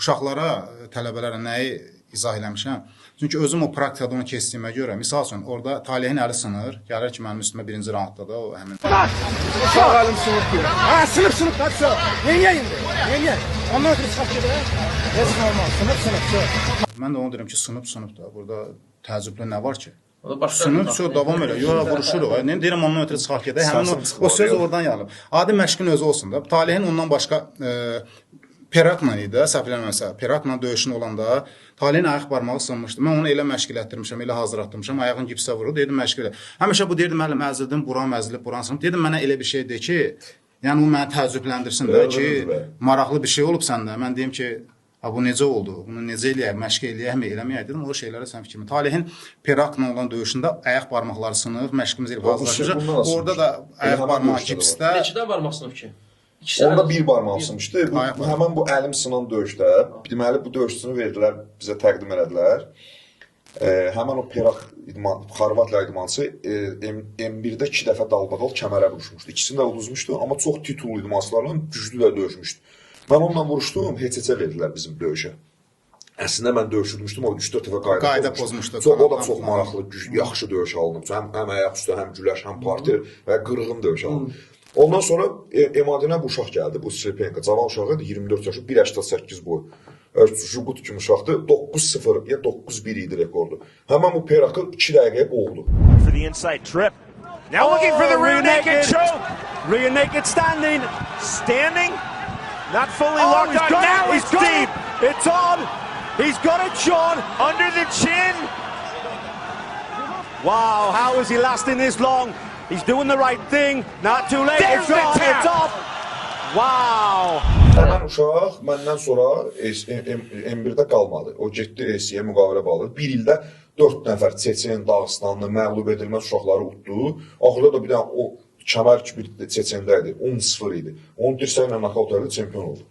uşaqlara, tələbələrə nəyi izah eləmişəm? Çünki özüm o praktikada onu keçdiyimə görə, misal üçün, orada Talehin əli sınır, gəlir ki, mənim üstümə birinci raundda da o həmin... Uşaq əlim sınıb ki. Hə, sınıb, hadi sınıb. Yeniyə indi, yeniyə. Ondan ötürü çıxaq gedir. Heç normal, sınıb. Mən də onu deyirəm ki, sınıb da, burada təəccüblü nə var ki? Sınıb, davam elə, yox, vuruşuruq. Deyirəm, ondan ötürü çıxaq gedir. Həmin o söz oradan yalıb. Adi məşqin özü olsun da. Talehin ondan başqa... Perakla idi, səhv eləmirəmsə, Perakla döyüşün olanda Talehin ayaq barmağı sınmışdı. Mən onu elə məşq elətdirmişəm, elə hazırlatmışam, ayağın gipsə vurur, dedim məşq elə. Həmişə bu deyirdim, müəllim, əzildim, buram əzilib, buran sınıb. Dedim, mənə elə bir şey de ki, yəni o məni təəccübləndirsin də ki, maraqlı bir şey olub səndə. Mən deyim ki, bu necə oldu, bunu necə eləyək, məşq eləyək, eləməyək, dedim, o şeylərə sən fikrimi. Talehin Perakla olan döyüşündə ayaq barmaqları sınıb, məşqimiz elə hazırlaşmışıq. Orada da ayaq barmağı gipsdə. Neçədən barmaq sınıb ki? Onda bir barmaq sınmışdı. Həmən bu əlim sınan döyüşdə, deməli bu döyüşçünü verdilər, bizə təqdim elədilər. Həmən o Perak Xorvatla idmançısı M1-də 2 dəfə dalbadal kəmərə vuruşmuşdu. İkisini də uduzmuşdu, amma çox titullu idmançılarla güclü də döyüşmüşdü. Mən onunla vuruşdum, heç-heçə verdilər bizim döyüşə. Əslində mən döyüşdürmüşdüm, o 3-4 dəfə qayda pozmuşdu. O da çox maraqlı, yaxşı döyüş alınıb. Həm ayaq üstə, həm güləş, həm parter və qırğın döyüş alınıb. Ondan sonra Emadinə bu uşaq gəldi, bu Srepenko, cavan uşaq idi, 24 yaşı, 1.88 boy. Jugut kimi uşaqdı, 9-0 ya 9-1 idi rekordu. Həmən bu Perakı 2 dəqiqəyə boğdu. For the inside trip. Now looking for the rear naked choke. Rear naked standing. Standing. Not fully locked on. Now he's deep. It's on. He's got it, Sean, under the chin. Wow, how is he lasting this long? He's doing the right thing. Not too late. It's on. It's off. Wow. Həmən uşaq məndən sonra M1-də qalmadı. O getdi SC-yə müqavilə bağladı. Bir ildə 4 nəfər Çeçen, Dağıstanlı məğlub edilməz uşaqları utdu. Axırda da bir dənə o kəmər bir Çeçendə idi. 10-0 idi. Onun dirsəklə nakavt edildi, çempion oldu.